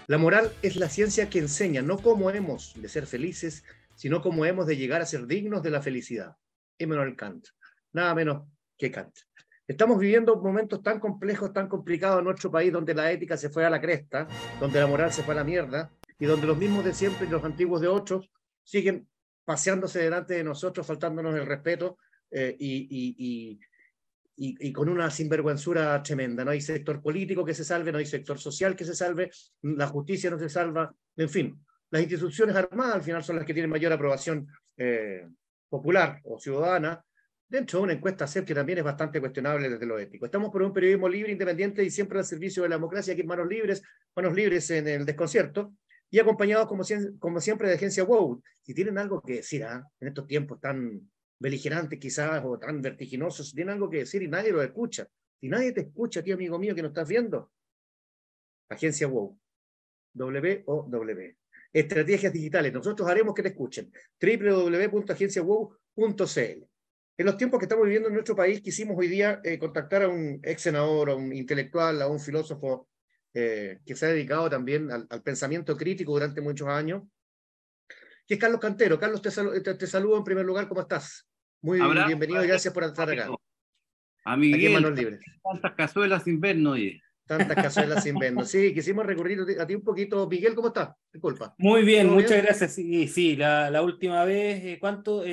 La moral es la ciencia que enseña no cómo hemos de ser felices, sino cómo hemos de llegar a ser dignos de la felicidad. Immanuel Kant, nada menos que Kant. Estamos viviendo momentos tan complejos, tan complicados en nuestro país, donde la ética se fue a la cresta, donde la moral se fue a la mierda, y donde los mismos de siempre y los antiguos de otros siguen paseándose delante de nosotros, faltándonos el respeto y con una sinvergüenzura tremenda. No hay sector político que se salve, no hay sector social que se salve, la justicia no se salva, en fin. Las instituciones armadas al final son las que tienen mayor aprobación popular o ciudadana, dentro de una encuesta CEP que también es bastante cuestionable desde lo ético. Estamos por un periodismo libre, independiente y siempre al servicio de la democracia, aquí manos libres en el desconcierto, y acompañados como siempre de agencia WOW. Si tienen algo que decir en estos tiempos tan beligerantes quizás o tan vertiginosos, si tienen algo que decir y nadie lo escucha, si nadie te escucha, tío amigo mío que nos estás viendo, agencia WOW, WOW. Estrategias digitales, nosotros haremos que te escuchen, www.agenciawow.cl. En los tiempos que estamos viviendo en nuestro país, quisimos hoy día contactar a un ex senador, a un intelectual, a un filósofo que se ha dedicado también al pensamiento crítico durante muchos años, que es Carlos Cantero. Carlos, te saludo en primer lugar, ¿cómo estás? Muy Abrazo, bienvenido y gracias por estar acá. A Aquí en Miguel, Manos Libres. tantas cazuelas sin ver, ¿no? Tantas cazuelas sin vendo. Sí, quisimos recurrir a ti un poquito. Miguel, ¿cómo estás? Disculpa. Muy bien, ¿Todo muchas bien? gracias. Sí, sí, la última vez, ¿cuánto?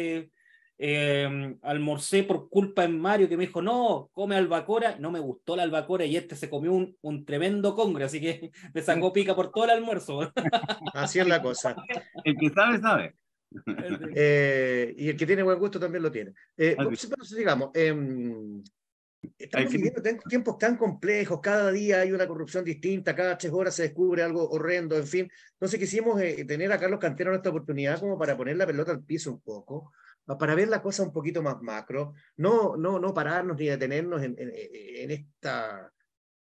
Almorcé por culpa de Mario que me dijo, no, come albacora. No me gustó la albacora y este se comió un tremendo congre, así que me sacó pica por todo el almuerzo. Así es la cosa. El que sabe, sabe. Y el que tiene buen gusto también lo tiene. Digamos, estamos viviendo tiempos tan complejos, cada día hay una corrupción distinta, cada 3 horas se descubre algo horrendo, en fin. Entonces quisimos tener a Carlos Cantero en esta oportunidad como para poner la pelota al piso un poco, para ver la cosa un poquito más macro, no pararnos ni detenernos en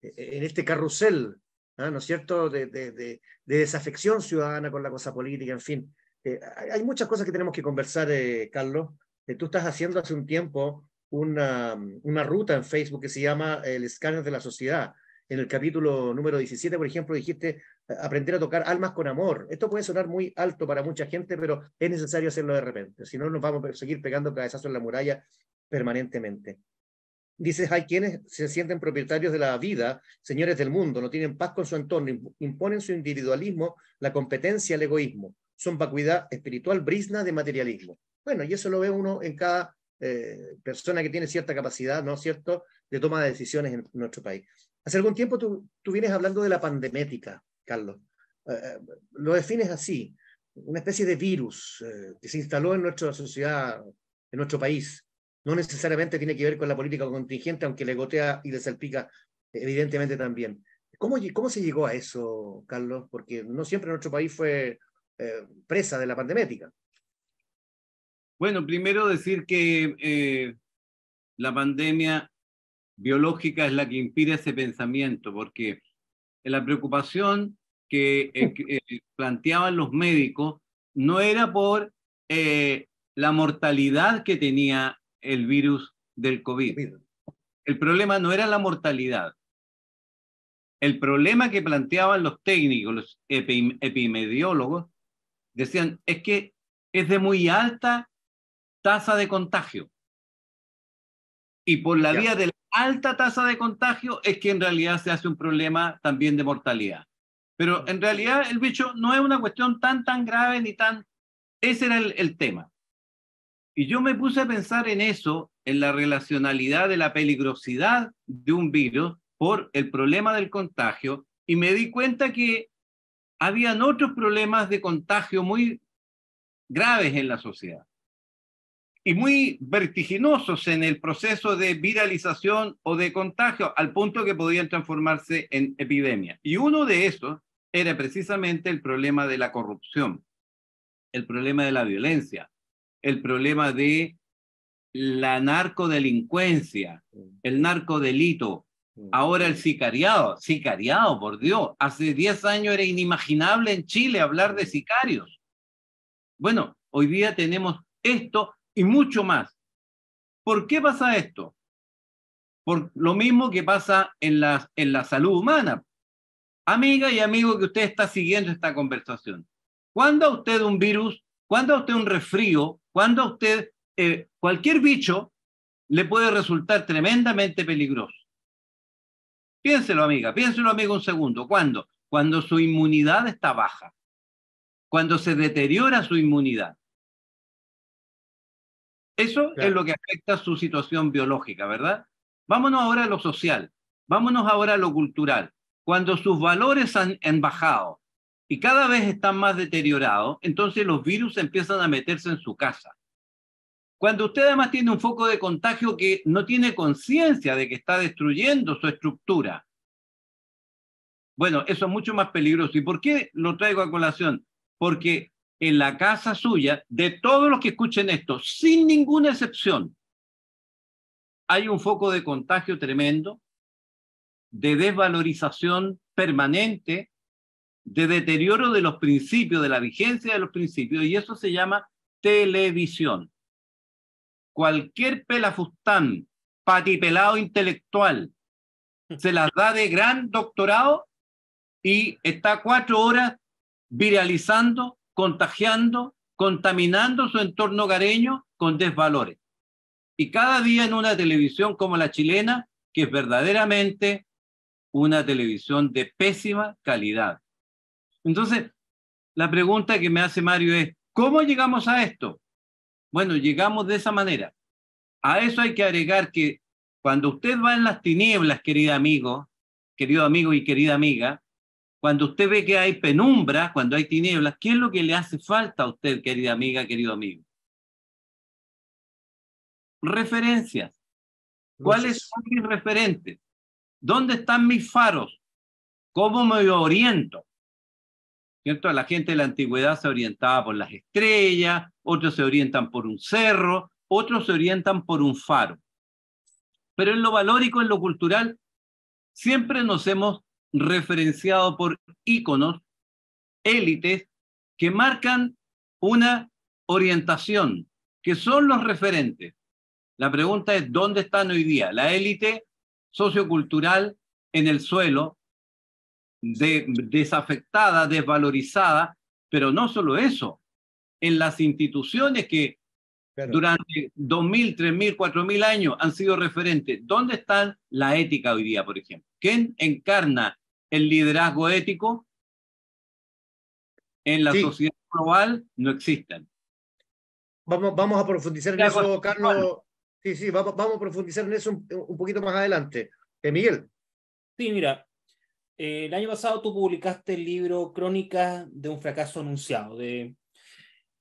este carrusel, ¿no es cierto?, de desafección ciudadana con la cosa política, en fin. Hay muchas cosas que tenemos que conversar, Carlos. Tú estás haciendo hace un tiempo una ruta en Facebook que se llama El Escáner de la Sociedad. En el capítulo número 17, por ejemplo, dijiste aprender a tocar almas con amor. Esto puede sonar muy alto para mucha gente, pero es necesario hacerlo de repente. Si no, nos vamos a seguir pegando cabezazos en la muralla permanentemente. Dices, hay quienes se sienten propietarios de la vida, señores del mundo, no tienen paz con su entorno, imponen su individualismo, la competencia, el egoísmo. Son vacuidad espiritual, brizna de materialismo. Bueno, y eso lo ve uno en cada persona que tiene cierta capacidad, ¿no es cierto?, de toma de decisiones en nuestro país. Hace algún tiempo tú vienes hablando de la pandemética, Carlos. Lo defines así, una especie de virus que se instaló en nuestra sociedad, en nuestro país. No necesariamente tiene que ver con la política contingente, aunque le gotea y le salpica evidentemente también. ¿Cómo se llegó a eso, Carlos? Porque no siempre nuestro país fue presa de la pandemética. Bueno, primero decir que la pandemia biológica es la que inspira ese pensamiento, porque la preocupación que planteaban los médicos no era por la mortalidad que tenía el virus del COVID. El problema no era la mortalidad. El problema que planteaban los técnicos, los epidemiólogos, decían, es que es de muy alta tasa de contagio. Y por la vía de la alta tasa de contagio es que en realidad se hace un problema también de mortalidad. Pero en realidad el bicho no es una cuestión tan grave ni tan... Ese era el tema. Y yo me puse a pensar en eso, en la relacionalidad de la peligrosidad de un virus por el problema del contagio, y me di cuenta que habían otros problemas de contagio muy graves en la sociedad y muy vertiginosos en el proceso de viralización o de contagio, al punto que podían transformarse en epidemia. Y uno de esos era precisamente el problema de la corrupción, el problema de la violencia, el problema de la narcodelincuencia, el narcodelito, ahora el sicariado, por Dios, hace 10 años era inimaginable en Chile hablar de sicarios. Bueno, hoy día tenemos esto y mucho más. ¿Por qué pasa esto? Por lo mismo que pasa en la salud humana. Amiga y amigo que usted está siguiendo esta conversación, ¿cuándo a usted un virus, cuándo a usted un resfrío, cuándo a usted cualquier bicho le puede resultar tremendamente peligroso? Piénselo, amiga, piénselo, amigo, un segundo. ¿Cuándo? Cuando su inmunidad está baja, cuando se deteriora su inmunidad. Eso es lo que afecta su situación biológica, ¿verdad? Vámonos ahora a lo social, vámonos ahora a lo cultural. Cuando sus valores han bajado y cada vez están más deteriorados, entonces los virus empiezan a meterse en su casa. Cuando usted además tiene un foco de contagio que no tiene conciencia de que está destruyendo su estructura, bueno, eso es mucho más peligroso. ¿Y por qué lo traigo a colación? Porque en la casa suya, de todos los que escuchen esto, sin ninguna excepción, hay un foco de contagio tremendo, de desvalorización permanente, de deterioro de los principios, de la vigencia de los principios, y eso se llama televisión. Cualquier pelafustán, patipelado intelectual, se las da de gran doctorado y está 4 horas viralizando, contagiando, contaminando su entorno hogareño con desvalores. Y cada día en una televisión como la chilena, que es verdaderamente una televisión de pésima calidad. Entonces, la pregunta que me hace Mario es, ¿cómo llegamos a esto? Bueno, llegamos de esa manera. A eso hay que agregar que cuando usted va en las tinieblas, querido amigo y querida amiga, cuando usted ve que hay penumbra, cuando hay tinieblas, ¿qué es lo que le hace falta a usted, querida amiga, querido amigo? Referencias. ¿Cuáles son mis referentes? ¿Dónde están mis faros? ¿Cómo me oriento? ¿Cierto? La gente de la antigüedad se orientaba por las estrellas, otros se orientan por un cerro, otros se orientan por un faro. Pero en lo valórico, en lo cultural, siempre nos hemos referenciado por íconos, élites, que marcan una orientación, que son los referentes. La pregunta es, ¿dónde están hoy día? La élite sociocultural en el suelo, desafectada, desvalorizada, pero no solo eso, en las instituciones que durante 2.000, 3.000, 4.000 años han sido referentes. ¿Dónde está la ética hoy día, por ejemplo? ¿Quién encarna el liderazgo ético? En la sociedad global no existen. Vamos a profundizar en eso, Carlos. Sí, vamos a profundizar en eso un poquito más adelante. Miguel. Sí, mira, el año pasado tú publicaste el libro Crónicas de un fracaso anunciado.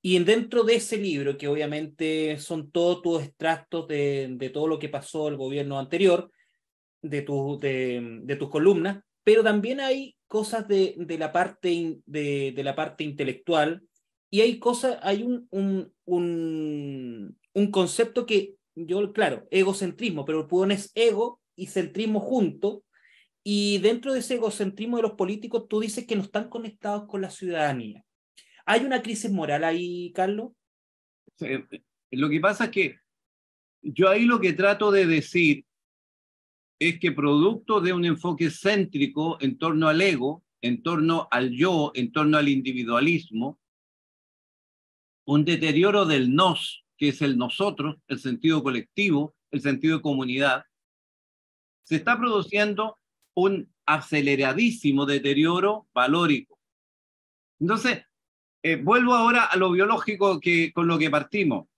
Y dentro de ese libro, que obviamente son todos tus extractos de todo lo que pasó el gobierno anterior, de tus columnas, pero también hay cosas de la parte intelectual, y hay un concepto que yo, claro, egocentrismo, pero pones ego y centrismo juntos, y dentro de ese egocentrismo de los políticos tú dices que no están conectados con la ciudadanía. ¿Hay una crisis moral ahí, Carlos? Lo que pasa es que yo ahí lo que trato de decir es que producto de un enfoque céntrico en torno al ego, en torno al yo, en torno al individualismo, un deterioro del nos, que es el nosotros, el sentido colectivo, el sentido de comunidad, se está produciendo un aceleradísimo deterioro valórico. Entonces, vuelvo ahora a lo biológico con lo que partimos.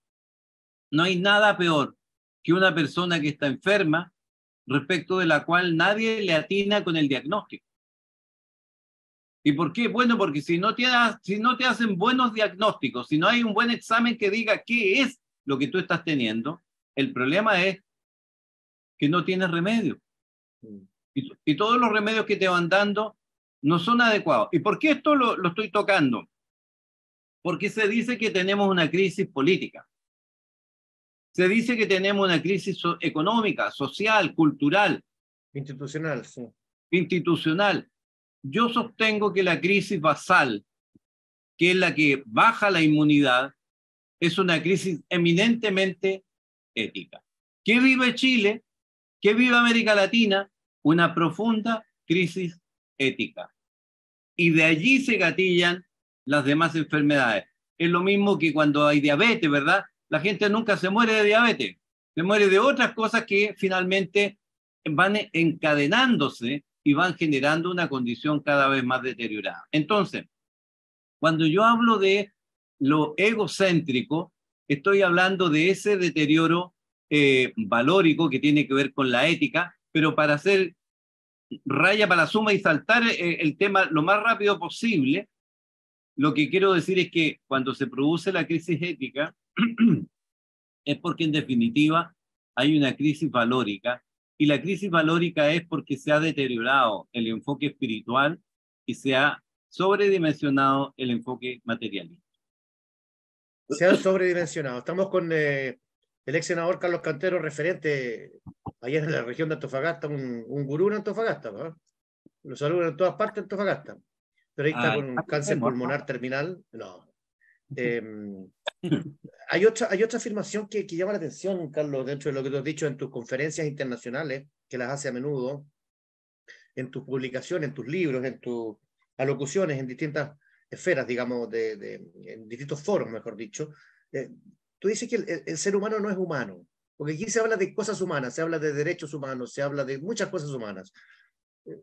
No hay nada peor que una persona que está enferma, respecto de la cual nadie le atina con el diagnóstico. ¿Y por qué? Bueno, porque si no te hacen buenos diagnósticos, si no hay un buen examen que diga qué es lo que tú estás teniendo, el problema es que no tienes remedio. Y todos los remedios que te van dando no son adecuados. ¿Y por qué esto lo estoy tocando? Porque se dice que tenemos una crisis política. Se dice que tenemos una crisis económica, social, cultural. Institucional, sí. Institucional. Yo sostengo que la crisis basal, que es la que baja la inmunidad, es una crisis eminentemente ética. ¿Qué vive Chile? ¿Qué vive América Latina? Una profunda crisis ética. y de allí se gatillan las demás enfermedades. Es lo mismo que cuando hay diabetes, ¿verdad? La gente nunca se muere de diabetes, se muere de otras cosas que finalmente van encadenándose y van generando una condición cada vez más deteriorada. Entonces, cuando yo hablo de lo egocéntrico, estoy hablando de ese deterioro valórico que tiene que ver con la ética, pero para hacer raya para la suma y saltar el tema lo más rápido posible, lo que quiero decir es que cuando se produce la crisis ética, es porque en definitiva hay una crisis valórica, y la crisis valórica es porque se ha deteriorado el enfoque espiritual y se ha sobredimensionado el enfoque materialista. Se han sobredimensionado. Estamos con el ex senador Carlos Cantero, referente ayer en la región de Antofagasta, un gurú en Antofagasta, ¿no? Lo saludan en todas partes de Antofagasta. Pero ahí está con un cáncer pulmonar terminal. No. Hay otra afirmación que llama la atención, Carlos, dentro de lo que tú has dicho en tus conferencias internacionales, que las hace a menudo, en tus publicaciones, en tus libros, en tus alocuciones, en distintas esferas, digamos, en distintos foros, mejor dicho. Tú dices que el ser humano no es humano, porque aquí se habla de cosas humanas, se habla de derechos humanos, se habla de muchas cosas humanas.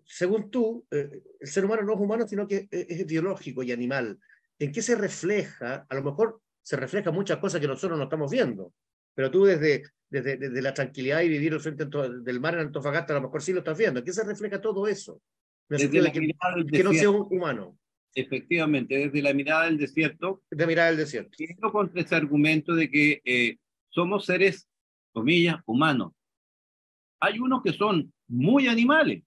Según tú, el ser humano no es humano, sino que es biológico y animal. ¿En qué se refleja? A lo mejor se refleja muchas cosas que nosotros no estamos viendo, pero tú desde la tranquilidad y vivir al frente del mar en Antofagasta, a lo mejor sí lo estás viendo. ¿En qué se refleja todo eso? En el sentido de que no sea un humano. Efectivamente, desde la mirada del desierto. De mirar el desierto. Quiero contra ese argumento de que somos seres, comillas, humanos. Hay unos que son muy animales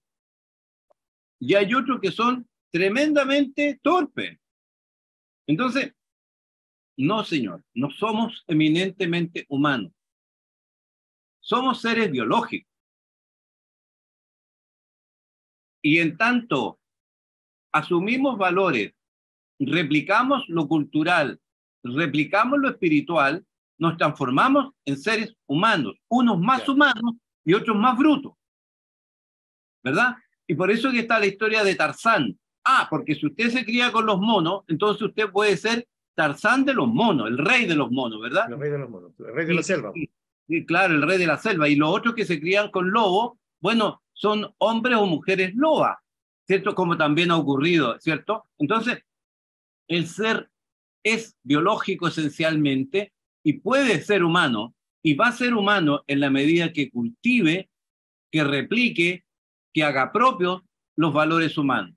y hay otros que son tremendamente torpes. Entonces, no, señor, no somos eminentemente humanos. Somos seres biológicos. Y en tanto asumimos valores, replicamos lo cultural, replicamos lo espiritual, nos transformamos en seres humanos, unos más humanos y otros más brutos, ¿verdad? Y por eso que está la historia de Tarzán. Porque si usted se cría con los monos, entonces usted puede ser Tarzán de los monos, el rey de los monos, ¿verdad? El rey de los monos, el rey de la selva. Sí, claro, el rey de la selva. Y los otros que se crían con lobos, bueno, son hombres o mujeres lobas, ¿cierto? Como también ha ocurrido, ¿cierto? Entonces, el ser es biológico esencialmente y puede ser humano, y va a ser humano en la medida que cultive, que replique, que haga propios los valores humanos.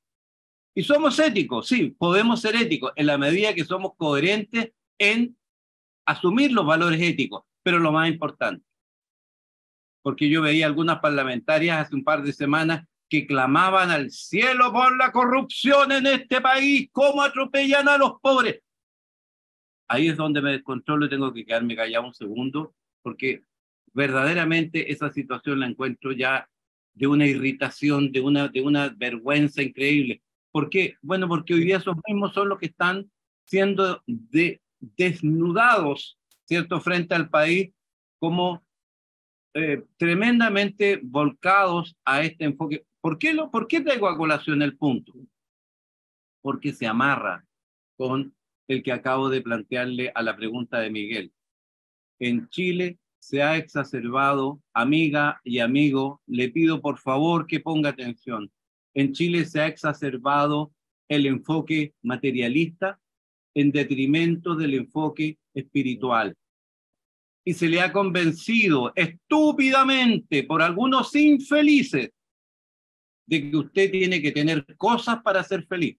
Y somos éticos, sí, podemos ser éticos en la medida que somos coherentes en asumir los valores éticos, pero lo más importante, porque yo veía algunas parlamentarias hace un par de semanas que clamaban al cielo por la corrupción en este país, cómo atropellan a los pobres. Ahí es donde me descontrolo y tengo que quedarme callado un segundo, porque verdaderamente esa situación la encuentro ya de una irritación, de una vergüenza increíble. ¿Por qué? Bueno, porque hoy día esos mismos son los que están siendo desnudados, ¿cierto?, frente al país, como tremendamente volcados a este enfoque. ¿Por qué traigo a colación el punto? Porque se amarra con el que acabo de plantearle a la pregunta de Miguel. En Chile se ha exacerbado, amiga y amigo, le pido por favor que ponga atención. En Chile se ha exacerbado el enfoque materialista en detrimento del enfoque espiritual. Y se le ha convencido estúpidamente por algunos infelices de que usted tiene que tener cosas para ser feliz.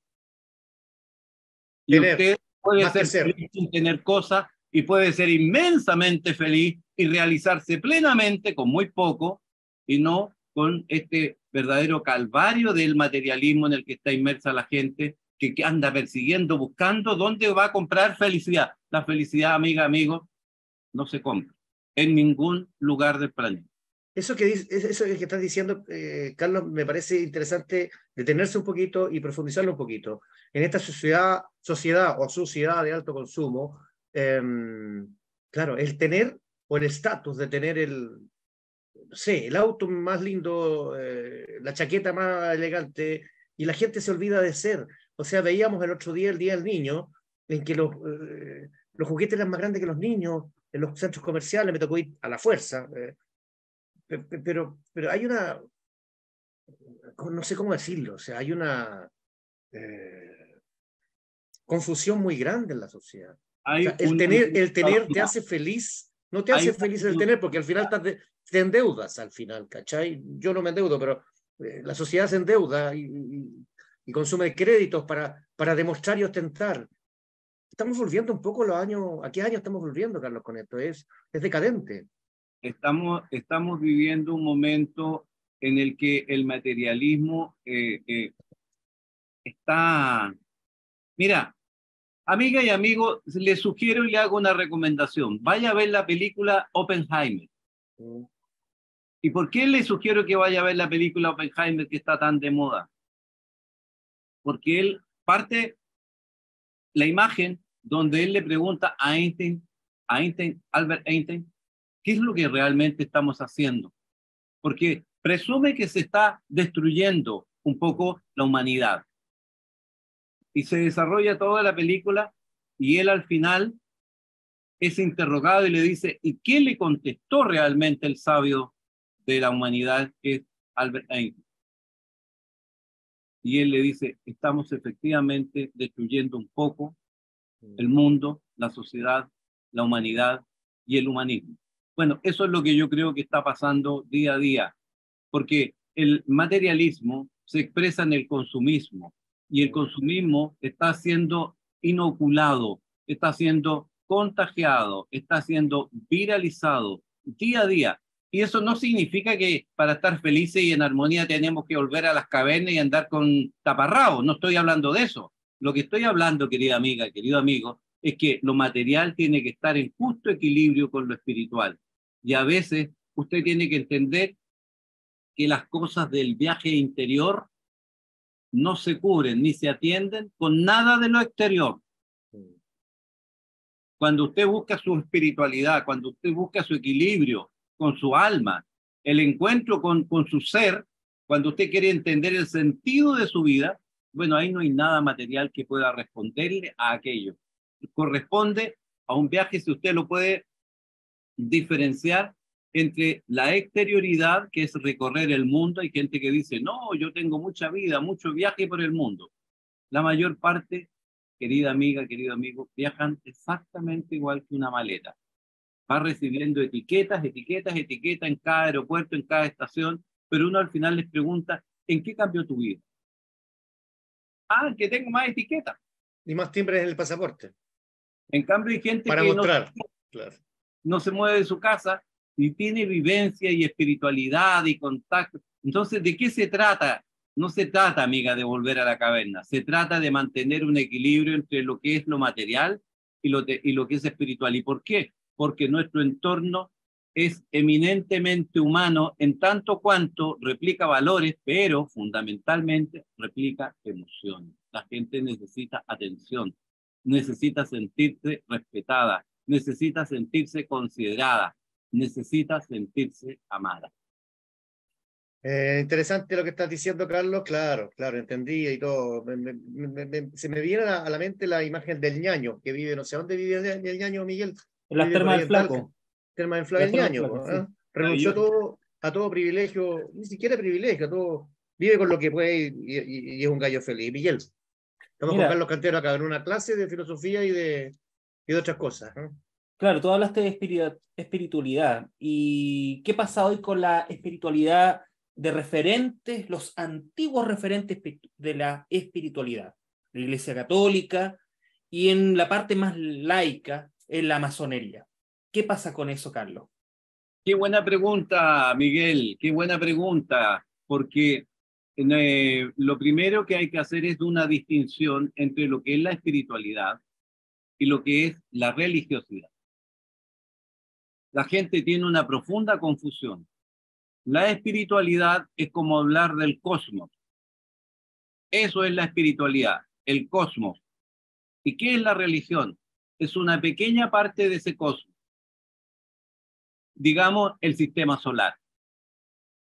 Y usted puede ser feliz sin tener cosas y puede ser inmensamente feliz y realizarse plenamente con muy poco y no con este verdadero calvario del materialismo en el que está inmersa la gente que anda persiguiendo, buscando dónde va a comprar felicidad. La felicidad, amiga, amigo, no se compra en ningún lugar del planeta. Eso que estás diciendo, Carlos, me parece interesante detenerse un poquito y profundizarlo un poquito. En esta sociedad o sociedad de alto consumo, claro, el tener o el estatus de tener el auto más lindo, la chaqueta más elegante, y la gente se olvida de ser. O sea, veíamos el otro día, el Día del Niño, en que los juguetes eran más grandes que los niños en los centros comerciales, me tocó ir a la fuerza. Pero hay una, no sé cómo decirlo, o sea, hay una confusión muy grande en la sociedad. O sea, el tener te hace feliz, no te hace feliz el tener, porque al final te endeudas al final, ¿cachai? Yo no me endeudo, pero la sociedad se endeuda y consume créditos para demostrar y ostentar. Estamos volviendo un poco los años, ¿a qué año estamos volviendo, Carlos, con esto? Es decadente. Estamos viviendo un momento en el que el materialismo está... Mira, amiga y amigo, les sugiero y le hago una recomendación. Vaya a ver la película Oppenheimer. ¿Y por qué le sugiero que vaya a ver la película Oppenheimer que está tan de moda? Porque él parte la imagen donde él le pregunta a Albert Einstein, ¿qué es lo que realmente estamos haciendo? Porque presume que se está destruyendo un poco la humanidad. Y se desarrolla toda la película y él al final es interrogado y le dice, ¿y qué le contestó realmente el sabio de la humanidad, que es Albert Einstein? Y él le dice, estamos efectivamente destruyendo un poco el mundo, la sociedad, la humanidad y el humanismo. Bueno, eso es lo que yo creo que está pasando día a día, porque el materialismo se expresa en el consumismo y el consumismo está siendo inoculado, está siendo contagiado, está siendo viralizado día a día. Y eso no significa que para estar felices y en armonía tenemos que volver a las cavernas y andar con taparrabos. No estoy hablando de eso. Lo que estoy hablando, querida amiga, querido amigo, es que lo material tiene que estar en justo equilibrio con lo espiritual. Y a veces usted tiene que entender que las cosas del viaje interior no se cubren ni se atienden con nada de lo exterior. Cuando usted busca su espiritualidad, cuando usted busca su equilibrio con su alma, el encuentro con su ser, cuando usted quiere entender el sentido de su vida, bueno, ahí no hay nada material que pueda responderle a aquello. Corresponde a un viaje, si usted lo puede diferenciar entre la exterioridad, que es recorrer el mundo. Hay gente que dice, no, yo tengo mucha vida, mucho viaje por el mundo. La mayor parte, querida amiga, querido amigo, viajan exactamente igual que una maleta. Va recibiendo etiquetas en cada aeropuerto, en cada estación, pero uno al final les pregunta, ¿en qué cambió tu vida? Ah, que tengo más etiquetas. Y más timbres en el pasaporte. En cambio hay gente para que mostrar. Claro. No se mueve de su casa y tiene vivencia y espiritualidad y contacto. Entonces, ¿de qué se trata? No se trata, amiga, de volver a la caverna. Se trata de mantener un equilibrio entre lo que es lo material y lo que es espiritual. ¿Y por qué? Porque nuestro entorno es eminentemente humano en tanto cuanto replica valores, pero fundamentalmente replica emociones. La gente necesita atención, necesita sentirse respetada, necesita sentirse considerada, necesita sentirse amada. Interesante lo que estás diciendo, Carlos. Claro, entendí y todo. Se me viene a la mente la imagen del ñaño que vive, no sé dónde vive el ñaño, Miguel. En las termas del Flaco. Termas del Flaco, el ñaño. ¿Eh? Renunció a todo privilegio, ni siquiera privilegio, todo, vive con lo que puede y es un gallo feliz. Miguel, estamos con Carlos Cantero acá en una clase de filosofía y de otras cosas. ¿Eh? Claro, tú hablaste de espiritualidad. ¿Y qué pasa hoy con la espiritualidad de referentes, los antiguos referentes de la espiritualidad? La Iglesia Católica y en la parte más laica, en la masonería. ¿Qué pasa con eso, Carlos? Qué buena pregunta, Miguel, qué buena pregunta, porque lo primero que hay que hacer es una distinción entre lo que es la espiritualidad y lo que es la religiosidad. La gente tiene una profunda confusión. La espiritualidad es como hablar del cosmos. Eso es la espiritualidad, el cosmos. ¿Y qué es la religión? Es una pequeña parte de ese cosmos. Digamos, el sistema solar.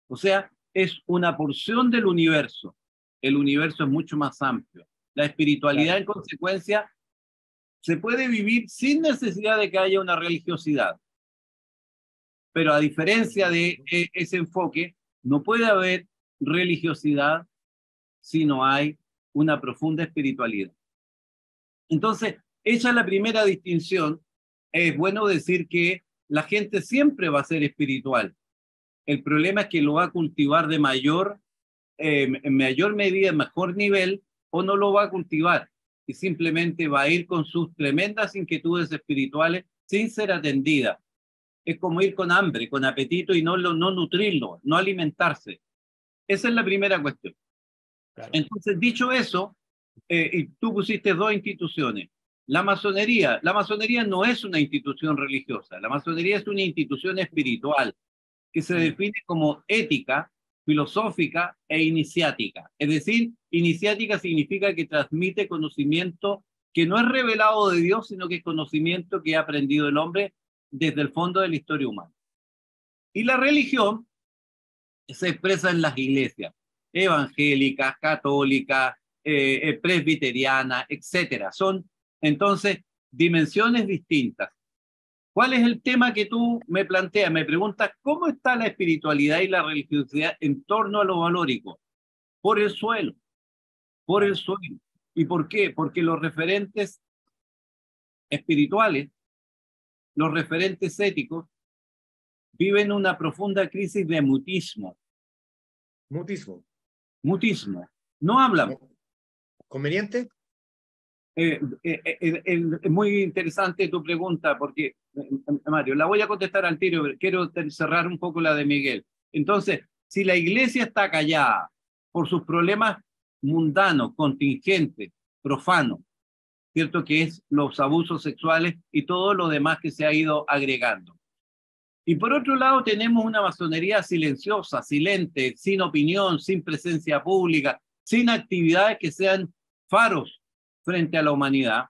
O sea, es una porción del universo. El universo es mucho más amplio. La espiritualidad, en consecuencia, se puede vivir sin necesidad de que haya una religiosidad. Pero a diferencia de ese enfoque, no puede haber religiosidad si no hay una profunda espiritualidad. Entonces, esa es la primera distinción. Es bueno decir que la gente siempre va a ser espiritual. El problema es que lo va a cultivar de en mayor medida, en mejor nivel, o no lo va a cultivar y simplemente va a ir con sus tremendas inquietudes espirituales sin ser atendida. Es como ir con hambre, con apetito y no nutrirlo, no alimentarse. Esa es la primera cuestión. Claro. Entonces, dicho eso, y tú pusiste dos instituciones. La masonería no es una institución religiosa, la masonería es una institución espiritual que se define como ética, filosófica e iniciática. Es decir, iniciática significa que transmite conocimiento que no es revelado de Dios, sino que es conocimiento que ha aprendido el hombre desde el fondo de la historia humana. Y la religión se expresa en las iglesias evangélicas, católicas, presbiterianas, etc. Son entonces dimensiones distintas. ¿Cuál es el tema que tú me planteas? Me preguntas, ¿cómo está la espiritualidad y la religiosidad en torno a lo valórico? Por el suelo, por el suelo. ¿Y por qué? Porque los referentes espirituales, los referentes éticos, viven una profunda crisis de mutismo. Mutismo. Mutismo. No hablan. ¿Conveniente? Es muy interesante tu pregunta, porque, Mario, la voy a contestar al tiro, pero quiero cerrar un poco la de Miguel. Entonces, si la iglesia está callada por sus problemas mundanos, contingentes, profanos, ¿cierto? Que es los abusos sexuales y todo lo demás que se ha ido agregando. Y por otro lado tenemos una masonería silenciosa, silente, sin opinión, sin presencia pública, sin actividades que sean faros frente a la humanidad.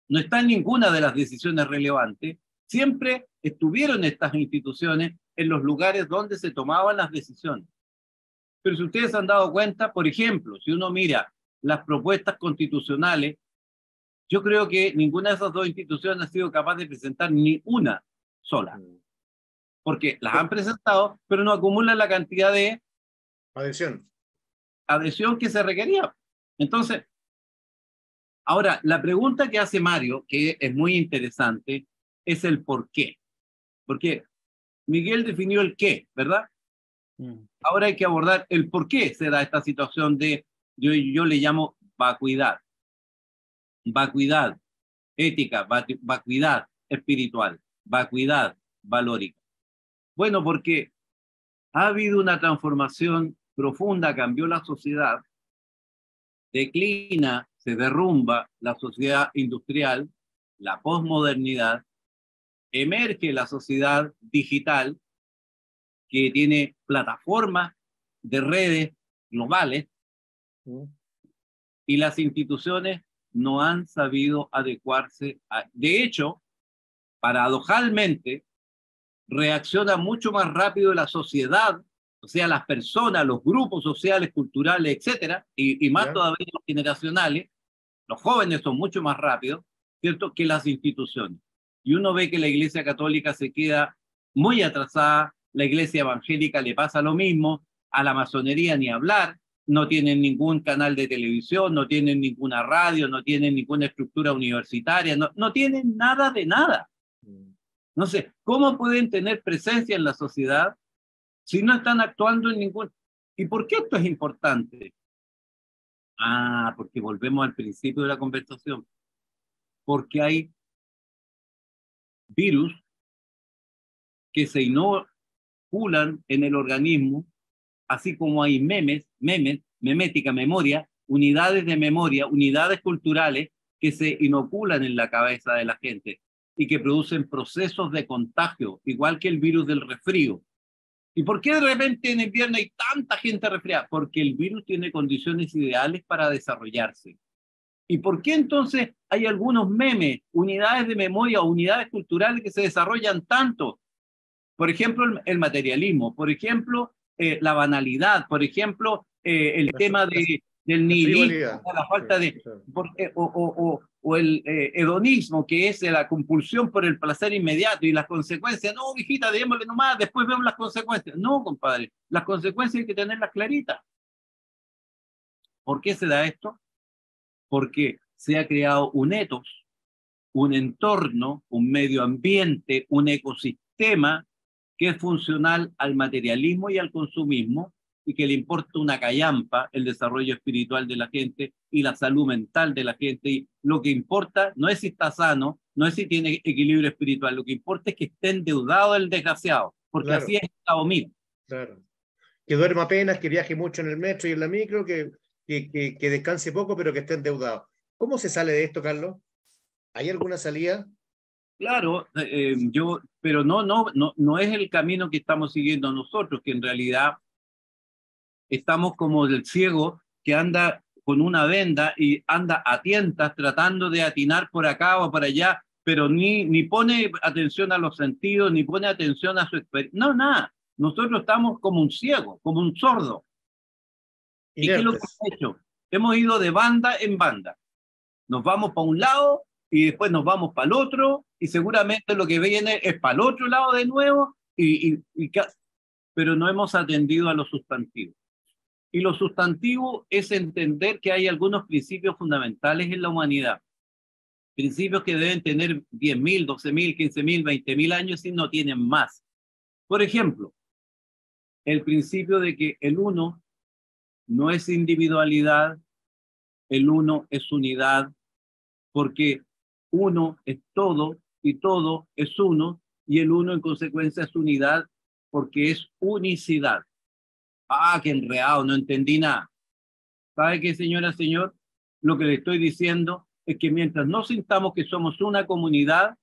No está en ninguna de las decisiones relevantes. Siempre estuvieron estas instituciones en los lugares donde se tomaban las decisiones. Pero si ustedes han dado cuenta, por ejemplo, si uno mira las propuestas constitucionales, yo creo que ninguna de esas dos instituciones ha sido capaz de presentar ni una sola. Porque las han presentado, pero no acumulan la cantidad de adhesión que se requería. Entonces, ahora, la pregunta que hace Mario, que es muy interesante, es el por qué. Porque Miguel definió el qué, ¿verdad? Ahora hay que abordar el por qué se da esta situación de, yo le llamo vacuidad. Vacuidad ética, vacuidad espiritual, vacuidad valórica. Bueno, porque ha habido una transformación profunda, cambió la sociedad, declina, se derrumba la sociedad industrial, la posmodernidad, emerge la sociedad digital que tiene plataformas de redes globales y las instituciones no han sabido adecuarse de hecho, paradojalmente, reacciona mucho más rápido la sociedad, o sea, las personas, los grupos sociales, culturales, etcétera, y más todavía los generacionales, los jóvenes son mucho más rápidos, ¿cierto?, que las instituciones. Y uno ve que la Iglesia Católica se queda muy atrasada, la Iglesia Evangélica le pasa lo mismo, a la masonería ni hablar, no tienen ningún canal de televisión, no tienen ninguna radio, no tienen ninguna estructura universitaria, no tienen nada de nada. No sé, ¿cómo pueden tener presencia en la sociedad si no están actuando en ningún... ¿Y por qué esto es importante? Porque volvemos al principio de la conversación. Porque hay virus que se inoculan en el organismo, así como hay memética, memoria, unidades de memoria, unidades culturales que se inoculan en la cabeza de la gente y que producen procesos de contagio, igual que el virus del resfrío. ¿Y por qué de repente en invierno hay tanta gente resfriada? Porque el virus tiene condiciones ideales para desarrollarse. ¿Y por qué entonces hay algunos memes, unidades de memoria o unidades culturales que se desarrollan tanto? Por ejemplo, el materialismo, por ejemplo, la banalidad, por ejemplo, el tema de del nihilismo, la falta de... o el hedonismo, que es la compulsión por el placer inmediato y las consecuencias. No, hijita, démosle nomás, después vemos las consecuencias. No, compadre, las consecuencias hay que tenerlas claritas. ¿Por qué se da esto? Porque se ha creado un ethos, un entorno, un medio ambiente, un ecosistema que es funcional al materialismo y al consumismo, y que le importa una callampa el desarrollo espiritual de la gente y la salud mental de la gente. Y lo que importa no es si está sano, no es si tiene equilibrio espiritual, lo que importa es que esté endeudado el desgraciado, porque claro, así es Estado mismo. Claro. Que duerma apenas, que viaje mucho en el metro y en la micro, que descanse poco, pero que esté endeudado. ¿Cómo se sale de esto, Carlos? ¿Hay alguna salida? Claro, pero no es el camino que estamos siguiendo nosotros, que en realidad estamos como el ciego que anda con una venda y anda a tientas tratando de atinar por acá o por allá, pero ni pone atención a los sentidos, ni pone atención a su experiencia. No, nada. Nosotros estamos como un ciego, como un sordo. Inertes. ¿Y qué es lo que hemos hecho? Hemos ido de banda en banda. Nos vamos para un lado y después nos vamos para el otro, y seguramente lo que viene es para el otro lado de nuevo, pero no hemos atendido a los sustantivos. Y lo sustantivo es entender que hay algunos principios fundamentales en la humanidad. Principios que deben tener 10.000, 12.000, 15.000, 20.000 años y no tienen más. Por ejemplo, el principio de que el uno no es individualidad, el uno es unidad, porque uno es todo y todo es uno, y el uno en consecuencia es unidad porque es unicidad. Ah, qué enredado, no entendí nada. ¿Sabe qué, señora, señor? Lo que le estoy diciendo es que mientras no sintamos que somos una comunidad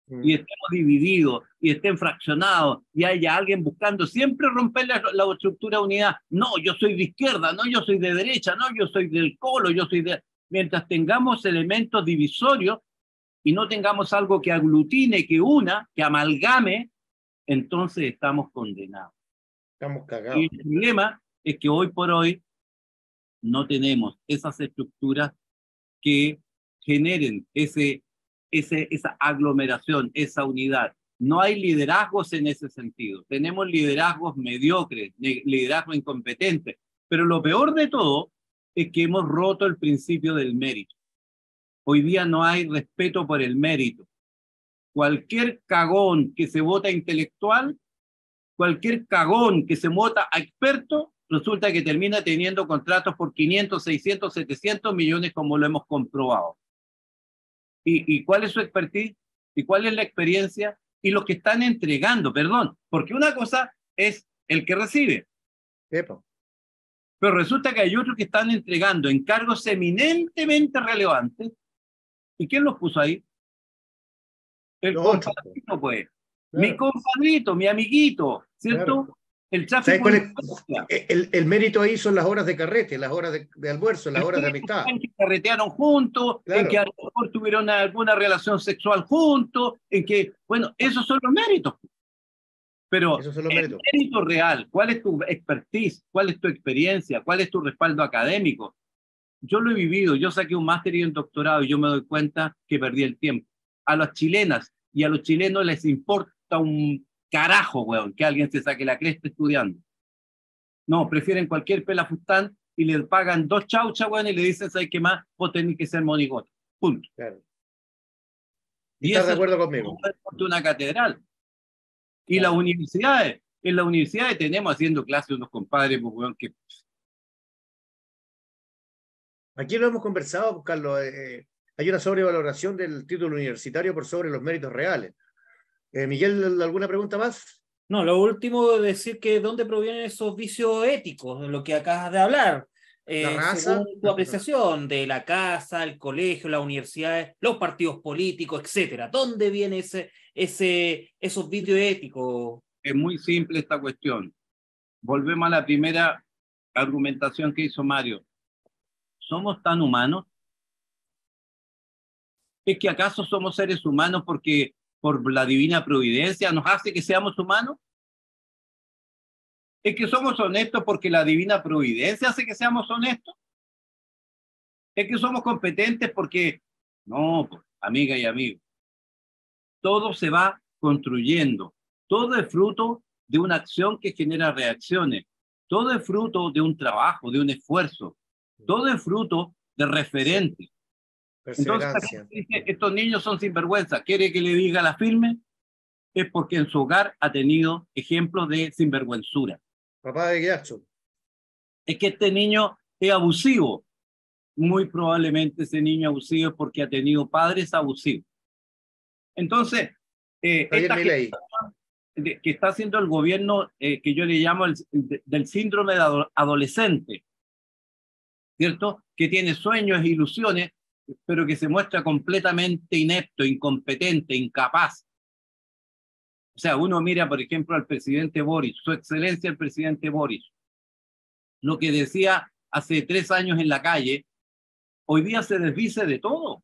y estemos divididos y estén fraccionados y haya alguien buscando siempre romper la estructura de unidad, no, yo soy de izquierda, no, yo soy de derecha, no, yo soy del colo, yo soy de... Mientras tengamos elementos divisorios y no tengamos algo que aglutine, que una, que amalgame, entonces estamos condenados. Estamos cagados. Y el problema es que hoy por hoy no tenemos esas estructuras que generen esa aglomeración, esa unidad. No hay liderazgos en ese sentido. Tenemos liderazgos mediocres, liderazgos incompetentes. Pero lo peor de todo es que hemos roto el principio del mérito. Hoy día no hay respeto por el mérito. Cualquier cagón que se vota intelectual, cualquier cagón que se vota a experto, resulta que termina teniendo contratos por 500, 600, 700 millones, como lo hemos comprobado. ¿Y cuál es su expertise? ¿Y cuál es la experiencia? Y los que están entregando, perdón, porque una cosa es el que recibe. Epa. Pero resulta que hay otros que están entregando encargos eminentemente relevantes. ¿Y quién los puso ahí? El compadrito, pues. Claro. Mi compadrito, mi amiguito, ¿cierto? Claro. El tráfico. El mérito ahí son las horas de carrete, las horas de almuerzo, las horas de amistad. En que carretearon juntos, claro. En que a lo mejor tuvieron alguna relación sexual juntos, en que, bueno, esos son los méritos. Pero el mérito real, ¿cuál es tu expertise? ¿Cuál es tu experiencia? ¿Cuál es tu respaldo académico? Yo lo he vivido, yo saqué un máster y un doctorado y yo me doy cuenta que perdí el tiempo. A las chilenas y a los chilenos les importa un carajo, weón, que alguien se saque la cresta estudiando. No, prefieren cualquier pelafustán y le pagan 2 chauchas, weón, y le dicen, ¿sabes qué más? Vos tenés que ser monigote. Punto. Claro. Y ¿Estás de acuerdo conmigo? Es una catedral. Y claro. Las universidades, en las universidades tenemos haciendo clases unos compadres, pues, weón, que... Aquí lo hemos conversado, Carlos. Hay una sobrevaloración del título universitario por sobre los méritos reales. Miguel, ¿alguna pregunta más? No, lo último es decir que dónde provienen esos vicios éticos, de lo que acabas de hablar. La raza. Según tu apreciación de la casa, el colegio, las universidades, los partidos políticos, etcétera. ¿Dónde viene esos vicios éticos? Es muy simple esta cuestión. Volvemos a la primera argumentación que hizo Mario. ¿Somos tan humanos? ¿Es que acaso somos seres humanos porque por la divina providencia nos hace que seamos humanos? ¿Es que somos honestos porque la divina providencia hace que seamos honestos? es que somos competentes porque, no, pues, amiga y amigo, todo se va construyendo, todo es fruto de una acción que genera reacciones, todo es fruto de un trabajo, de un esfuerzo, todo es fruto de referentes. Entonces, dice, estos niños son sinvergüenza, ¿quiere que le diga la firme? Es porque en su hogar ha tenido ejemplos de sinvergüenzura. Papá de Guiacho. Es que este niño es abusivo. Muy probablemente ese niño abusivo es porque ha tenido padres abusivos. Entonces, esta que está haciendo el gobierno, que yo le llamo del síndrome de adolescente, ¿cierto? Que tiene sueños e ilusiones, pero que se muestra completamente inepto, incompetente, incapaz. O sea, uno mira, por ejemplo, al presidente Boris, su excelencia el presidente Boris, lo que decía hace 3 años en la calle, hoy día se desdice de todo.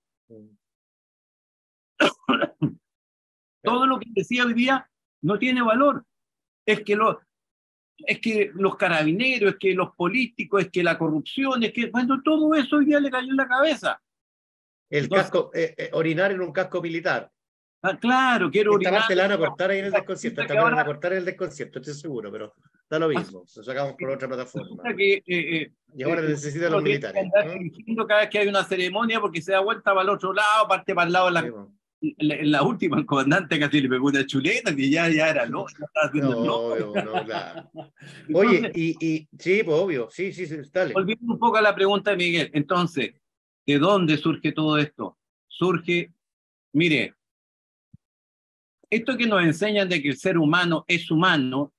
Todo lo que decía hoy día no tiene valor. Es que los carabineros, es que los políticos, es que la corrupción, es que, bueno, todo eso hoy día le cayó en la cabeza. Entonces, casco, orinar en un casco militar. Ah, claro, quiero orinar. Esta parte la van a cortar ahí en el desconcierto. Esta parte la van a cortar en el desconcierto, estoy seguro, pero da lo mismo. Lo sacamos por otra plataforma. Y ahora necesitan los militares. Cada vez que hay una ceremonia, porque se da vuelta para el otro lado, parte para el lado de la última, el comandante casi le pegó una chuleta, que ya era loco. No, claro. Oye, sí, pues obvio, sí, dale. Volviendo un poco a la pregunta de Miguel, entonces, ¿de dónde surge todo esto? Surge, mire, esto que nos enseñan de que el ser humano es humano,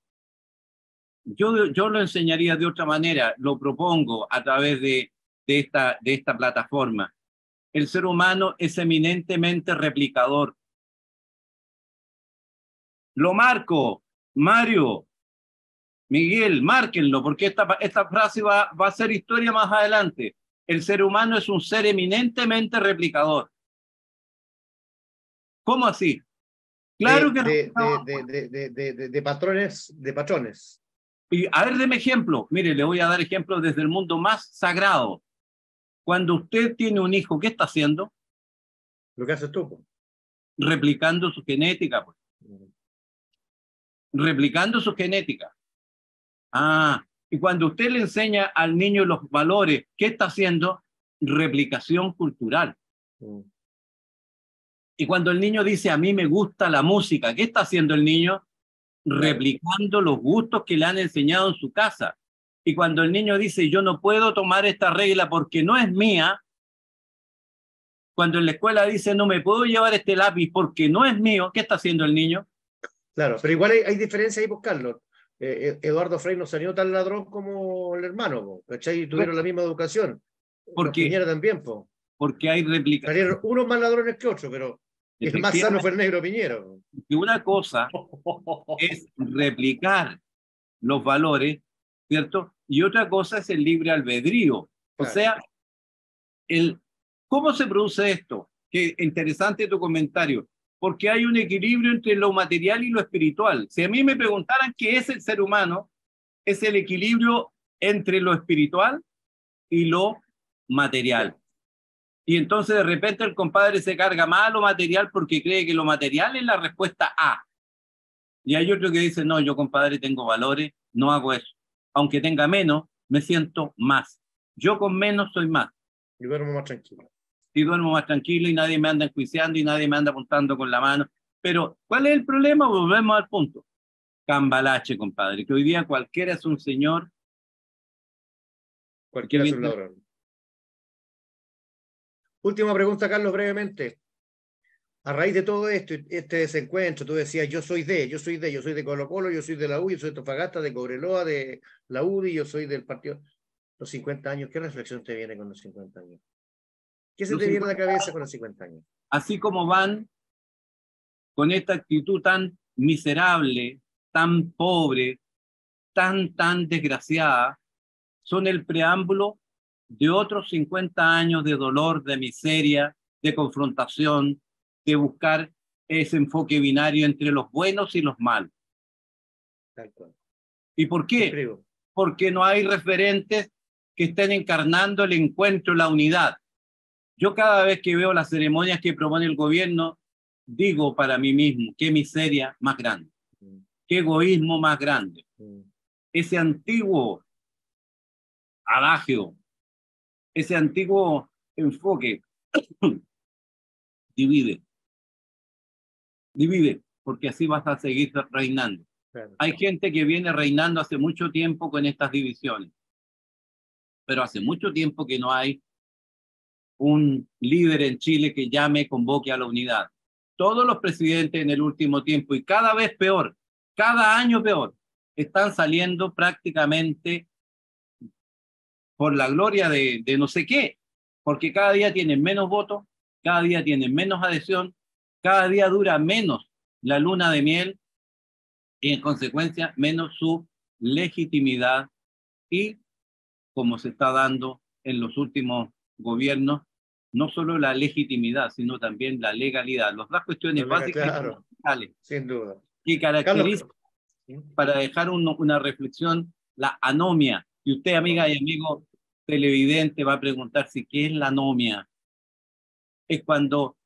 yo lo enseñaría de otra manera, lo propongo a través de esta plataforma. El ser humano es eminentemente replicador. Lo marco, Mario, Miguel, márquenlo, porque esta frase va a ser historia más adelante. El ser humano es un ser eminentemente replicador. ¿Cómo así? Claro que de patrones. Y a ver, deme ejemplo. Mire, le voy a dar ejemplos desde el mundo más sagrado. Cuando usted tiene un hijo, ¿qué está haciendo? Lo que haces tú, pues. Replicando su genética, pues. Replicando su genética. Y cuando usted le enseña al niño los valores, ¿qué está haciendo? Replicación cultural. Y cuando el niño dice, a mí me gusta la música, ¿qué está haciendo el niño? Replicando los gustos que le han enseñado en su casa. Y cuando el niño dice, yo no puedo tomar esta regla porque no es mía, cuando en la escuela dice, no me puedo llevar este lápiz porque no es mío, ¿qué está haciendo el niño? Claro, pero igual hay diferencia ahí, pues, Carlos. Eduardo Frei no salió tan ladrón como el hermano, ¿cachai? Tuvieron la misma educación. Porque Piñera también, pues. Porque hay replicación. Salieron unos más ladrones que otros, pero el más sano fue el negro Piñera. Y una cosa es replicar los valores, ¿cierto? Y otra cosa es el libre albedrío. Claro. O sea, ¿cómo se produce esto? Qué interesante tu comentario. Porque hay un equilibrio entre lo material y lo espiritual. Si a mí me preguntaran qué es el ser humano, es el equilibrio entre lo espiritual y lo material. Y entonces de repente el compadre se carga más a lo material porque cree que lo material es la respuesta A. Y hay otro que dice, no, yo compadre tengo valores, no hago eso. Aunque tenga menos, me siento más. Yo con menos soy más. Y duermo más tranquilo. Y duermo más tranquilo y nadie me anda enjuiciando y nadie me anda apuntando con la mano. Pero, ¿cuál es el problema? Volvemos al punto. Cambalache, compadre, que hoy día cualquiera es un señor. Cualquiera es un ladrón. Última pregunta, Carlos, brevemente. A raíz de todo esto, este desencuentro, tú decías, yo soy de Colo Colo, yo soy de la U, yo soy de Tofagasta, de Cobreloa, de la UDI, yo soy del partido. Los 50 años, ¿qué reflexión te viene con los 50 años? ¿Qué se te viene a la cabeza con los 50 años? Así como van con esta actitud tan miserable, tan pobre, tan desgraciada, son el preámbulo de otros 50 años de dolor, de miseria, de confrontación, de buscar ese enfoque binario entre los buenos y los malos. Tal cual. ¿Y por qué? Porque no hay referentes que estén encarnando el encuentro, la unidad. Yo cada vez que veo las ceremonias que propone el gobierno, digo para mí mismo, qué miseria más grande, qué egoísmo más grande. Ese antiguo adagio, ese antiguo enfoque divide, porque así vas a seguir reinando. Claro. Hay gente que viene reinando hace mucho tiempo con estas divisiones, pero hace mucho tiempo que no hay un líder en Chile que llame, convoque a la unidad. Todos los presidentes en el último tiempo, y cada vez peor, cada año peor, están saliendo prácticamente por la gloria de no sé qué, porque cada día tienen menos votos, cada día tienen menos adhesión, cada día dura menos la luna de miel y en consecuencia menos su legitimidad y, como se está dando en los últimos gobiernos, no solo la legitimidad, sino también la legalidad. Las dos cuestiones básicas claro, sin duda. Que caracterizan, para dejar una reflexión, la anomia. Y usted, amiga y amigo televidente, va a preguntar si qué es la anomia. Es cuando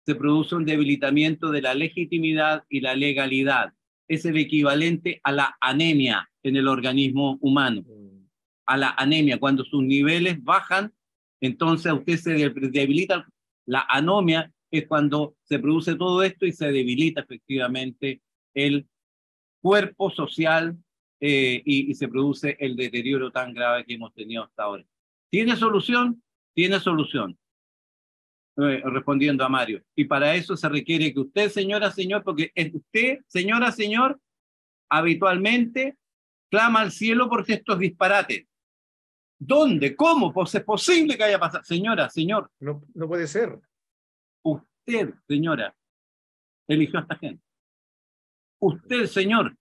se produce un debilitamiento de la legitimidad y la legalidad. Es el equivalente a la anemia en el organismo humano. A la anemia, cuando sus niveles bajan, entonces a usted se debilita. La anomia es cuando se produce todo esto y se debilita efectivamente el cuerpo social y se produce el deterioro tan grave que hemos tenido hasta ahora. ¿Tiene solución? Tiene solución. Respondiendo a Mario. Y para eso se requiere que usted, señora, señor, porque usted, señora, señor, habitualmente clama al cielo por estos disparates. ¿Dónde? ¿Cómo? Pues es posible que haya pasado. Señora, señor. No puede ser. Usted, señora, eligió a esta gente. Usted, señor,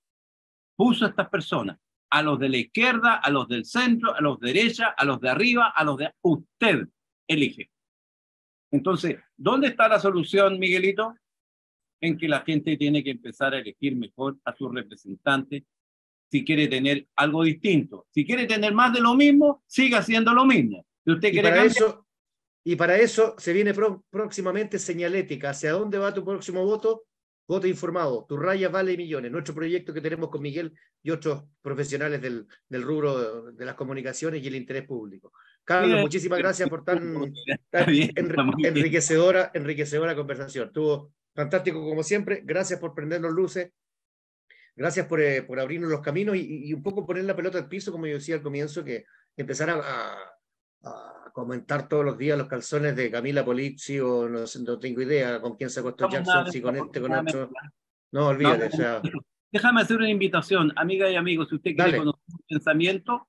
puso a estas personas. A los de la izquierda, a los del centro, a los de derecha, a los de arriba, a los de... Usted elige. Entonces, ¿dónde está la solución, Miguelito? En que la gente tiene que empezar a elegir mejor a sus representantes si quiere tener algo distinto. Si quiere tener más de lo mismo, siga haciendo lo mismo. Si usted quiere cambiar... Y para eso se viene próximamente señalética. ¿Hacia dónde va tu próximo voto? Voto informado. Tu raya vale millones. Nuestro proyecto que tenemos con Miguel y otros profesionales del rubro de las comunicaciones y el interés público. Carlos, muchísimas gracias por tan enriquecedora conversación. Estuvo fantástico como siempre. Gracias por prendernos luces. Gracias por abrirnos los caminos y un poco poner la pelota al piso, como yo decía al comienzo, que empezar a comentar todos los días los calzones de Camila Polizzi o no tengo idea con quién se acostó Jackson, si con este, con otro. No, olvídate. O sea... Déjame hacer una invitación, amiga y amigos, si usted quiere conocer un pensamiento,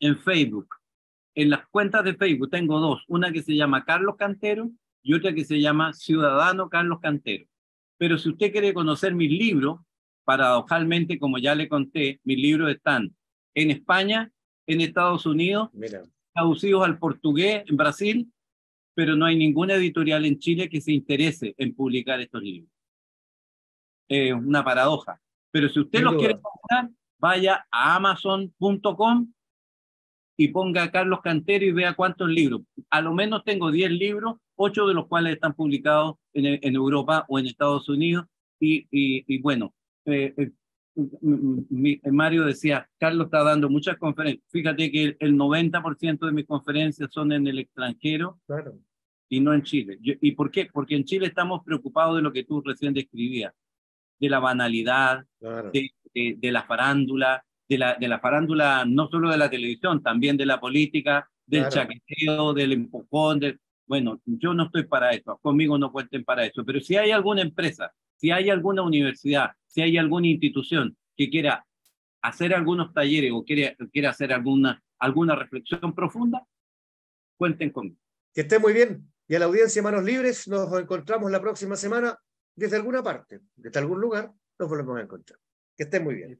en Facebook. En las cuentas de Facebook tengo dos, una que se llama Carlos Cantero y otra que se llama Ciudadano Carlos Cantero. Pero si usted quiere conocer mis libros, paradojalmente, como ya le conté, mis libros están en España, en Estados Unidos, traducidos al portugués en Brasil, pero no hay ninguna editorial en Chile que se interese en publicar estos libros. Una paradoja. Pero si usted los quiere comprar, vaya a amazon.com y ponga Carlos Cantero y vea cuántos libros. A lo menos tengo 10 libros, 8 de los cuales están publicados en Europa o en Estados Unidos. Y bueno, Mario decía, Carlos está dando muchas conferencias. Fíjate que el 90% de mis conferencias son en el extranjero y no en Chile. ¿Y por qué? Porque en Chile estamos preocupados de lo que tú recién describías, de la banalidad, de la farándula, de la farándula no solo de la televisión, también de la política, del chaqueteo, del empujón. Bueno, yo no estoy para eso, conmigo no cuenten para eso, pero si hay alguna empresa, si hay alguna universidad, si hay alguna institución que quiera hacer algunos talleres o quiera hacer alguna reflexión profunda, cuenten conmigo. Que esté muy bien. Y a la audiencia Manos Libres, nos encontramos la próxima semana desde alguna parte, desde algún lugar, nos volvemos a encontrar. Que esté muy bien.